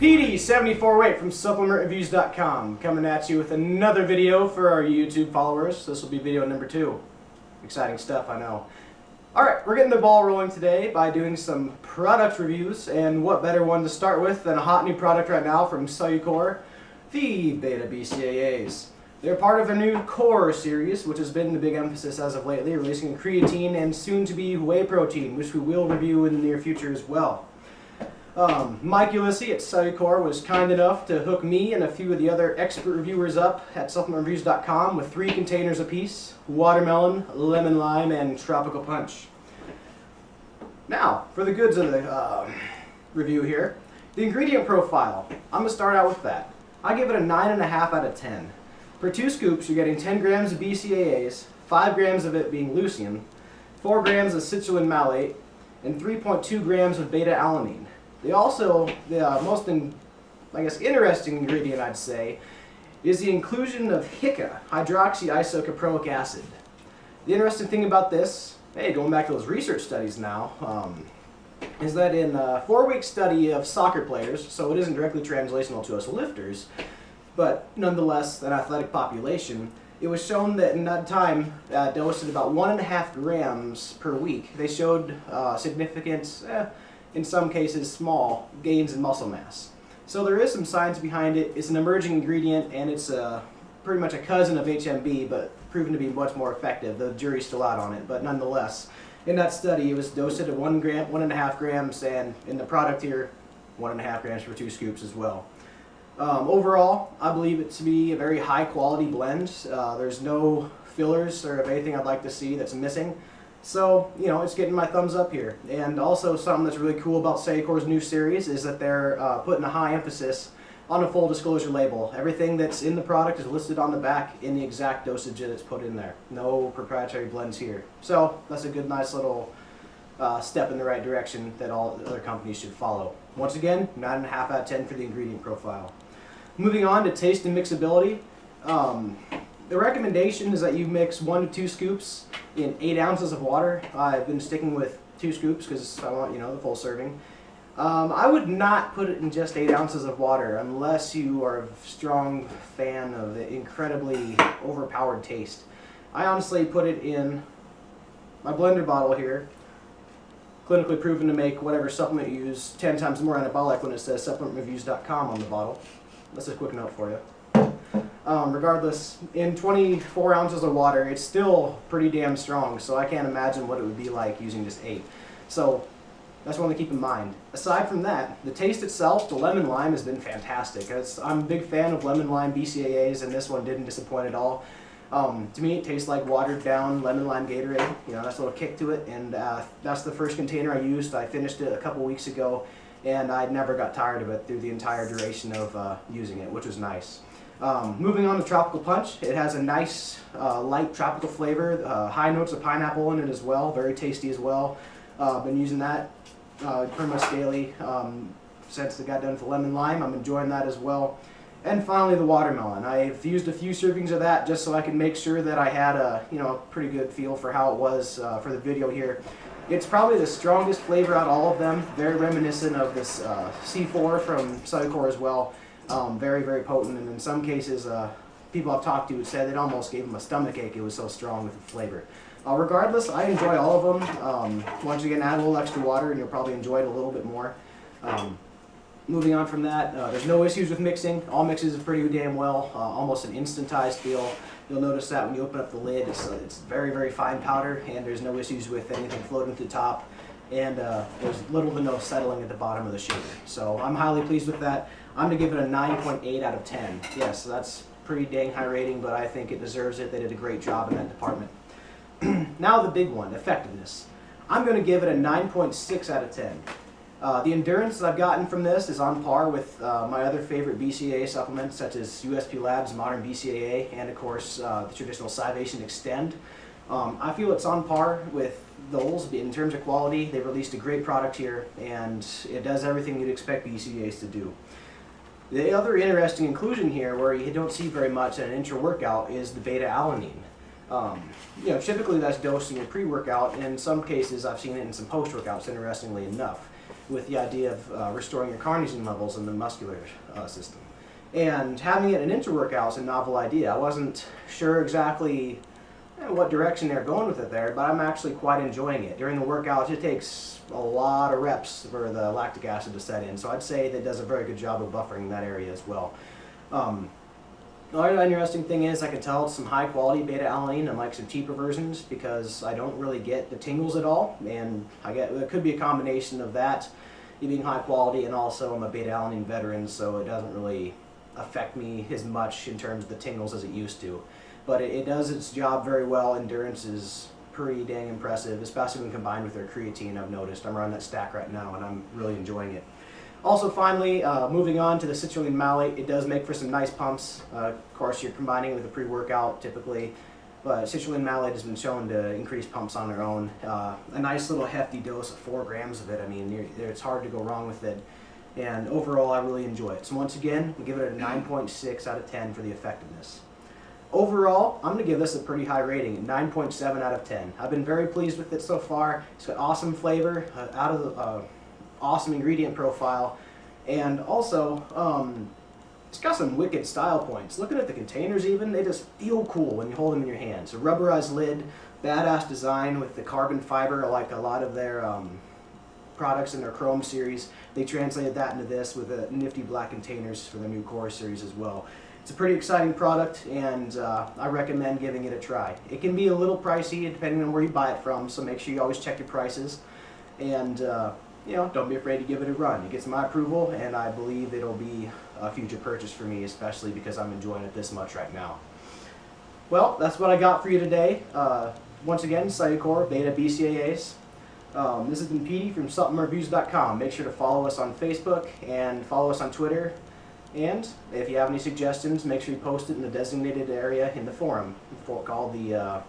PD74 from supplementreviews.com coming at you with another video for our YouTube followers. This will be video number 2. Exciting stuff, I know. Alright, we're getting the ball rolling today by doing some product reviews, and what better one to start with than a hot new product right now from Cellucor, the Beta BCAAs. They're part of their new Core series, which has been the big emphasis as of lately, releasing creatine and soon to be whey protein, which we will review in the near future as well. Mike Ulysses at Cellucor was kind enough to hook me and a few of the other expert reviewers up at supplementreviews.com with 3 containers apiece: watermelon, lemon lime, and tropical punch. Now, for the goods of the review here, the ingredient profile. I'm going to start out with that. I give it a 9.5 out of 10. For 2 scoops, you're getting 10 grams of BCAAs, 5 grams of it being leucine, 4 grams of citrulline malate, and 3.2 grams of beta-alanine. They also, the most interesting ingredient, I'd say, is the inclusion of HICA, hydroxyisocaproic acid. The interesting thing about this, going back to those research studies now, is that in a 4-week study of soccer players, so it isn't directly translational to us lifters, but nonetheless an athletic population, it was shown that in that time, dosed at about 1.5 grams per week, they showed significant, in some cases small, gains in muscle mass. So there is some science behind it. It's an emerging ingredient, and it's pretty much a cousin of HMB, but proven to be much more effective. The jury's still out on it, but nonetheless, in that study, it was dosed at 1.5 grams, and in the product here, 1.5 grams for 2 scoops as well. Overall, I believe it to be a very high quality blend. There's no fillers or anything I'd like to see that's missing. So, it's getting my thumbs up here. And also something that's really cool about Cellucor's new series is that they're putting a high emphasis on a full disclosure label. Everything that's in the product is listed on the back in the exact dosage that's put in there. No proprietary blends here. So, that's a good, nice little step in the right direction that all other companies should follow. Once again, 9.5 out of 10 for the ingredient profile. Moving on to taste and mixability. The recommendation is that you mix 1 to 2 scoops in 8 ounces of water. I've been sticking with 2 scoops because I want, the full serving. I would not put it in just 8 ounces of water unless you are a strong fan of the incredibly overpowered taste. I honestly put it in my blender bottle here, clinically proven to make whatever supplement you use 10 times more anabolic when it says supplementreviews.com on the bottle. That's a quick note for you. Regardless, in 24 ounces of water, it's still pretty damn strong, so I can't imagine what it would be like using just 8. So that's one to keep in mind. Aside from that, the taste itself, the lemon lime has been fantastic. I'm a big fan of lemon lime BCAAs, and this one didn't disappoint at all. To me, it tastes like watered down lemon lime Gatorade. That's a little kick to it, and that's the first container I used. I finished it a couple weeks ago, and I never got tired of it through the entire duration of using it, which was nice. Moving on to Tropical Punch, it has a nice light tropical flavor, high notes of pineapple in it as well, very tasty as well. Been using that pretty much daily since it got done with the lemon lime. I'm enjoying that as well. And finally, the watermelon. I've used a few servings of that just so I could make sure that I had a pretty good feel for how it was for the video here. It's probably the strongest flavor out of all of them, very reminiscent of this C4 from Cellucor as well. Very, very potent, and in some cases, people I've talked to said it almost gave them a stomachache. It was so strong with the flavor. Regardless, I enjoy all of them. Once again, add a little extra water, and you'll probably enjoy it a little bit more. Moving on from that, there's no issues with mixing. All mixes are pretty damn well, almost an instantized feel. You'll notice that when you open up the lid, it's very, very fine powder, and there's no issues with anything floating to the top. And there's little to no settling at the bottom of the shaker. So I'm highly pleased with that. I'm going to give it a 9.8 out of 10. Yes, that's pretty dang high rating, but I think it deserves it. They did a great job in that department. Now the big one, effectiveness. I'm going to give it a 9.6 out of 10. The endurance that I've gotten from this is on par with my other favorite BCAA supplements, such as USP Labs Modern BCAA, and of course the traditional Scivation Extend. I feel it's on par with those in terms of quality. They've released a great product here, and it does everything you'd expect BCAAs to do. The other interesting inclusion here, where you don't see very much in an intra-workout, is the beta-alanine. Typically that's dosed in your pre-workout. In some cases, I've seen it in some post-workouts, interestingly enough. with the idea of restoring your carnosine levels in the muscular system. And having it an inter-workout is a novel idea. I wasn't sure exactly what direction they're going with it there, but I'm actually quite enjoying it. During the workout, it takes a lot of reps for the lactic acid to set in, so I'd say that it does a very good job of buffering that area as well. Another interesting thing is I can tell it's some high quality beta-alanine unlike some cheaper versions because I don't really get the tingles at all, and it could be a combination of that, it being high quality, and also I'm a beta-alanine veteran, so it doesn't really affect me as much in terms of the tingles as it used to. But it does its job very well. Endurance is pretty dang impressive, especially when combined with their creatine. I've noticed. I'm running that stack right now and I'm really enjoying it. Also, finally, moving on to the citrulline malate, it does make for some nice pumps. Of course, you're combining it with a pre-workout typically, but citrulline malate has been shown to increase pumps on their own. A nice little hefty dose of 4 grams of it. I mean, it's hard to go wrong with it. And overall, I really enjoy it. So once again, we give it a 9.6 out of 10 for the effectiveness. Overall, I'm going to give this a pretty high rating, 9.7 out of 10. I've been very pleased with it so far. It's got awesome flavor, awesome ingredient profile, and also it's got some wicked style points. Looking at the containers even, they just feel cool when you hold them in your hands. A rubberized lid, badass design with the carbon fiber like a lot of their products in their Chrome series. They translated that into this with the nifty black containers for the new Core series as well. It's a pretty exciting product, and I recommend giving it a try. It can be a little pricey depending on where you buy it from, so make sure you always check your prices. And you know, don't be afraid to give it a run. It gets my approval, and I believe it'll be a future purchase for me, especially because I'm enjoying it this much right now. Well, that's what I got for you today. Once again, Cytocor Beta BCAAs. This has been Petey from supplementreviews.com. Make sure to follow us on Facebook and follow us on Twitter. And if you have any suggestions, make sure you post it in the designated area in the forum called the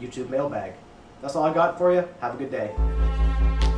YouTube mailbag. That's all I got for you. Have a good day.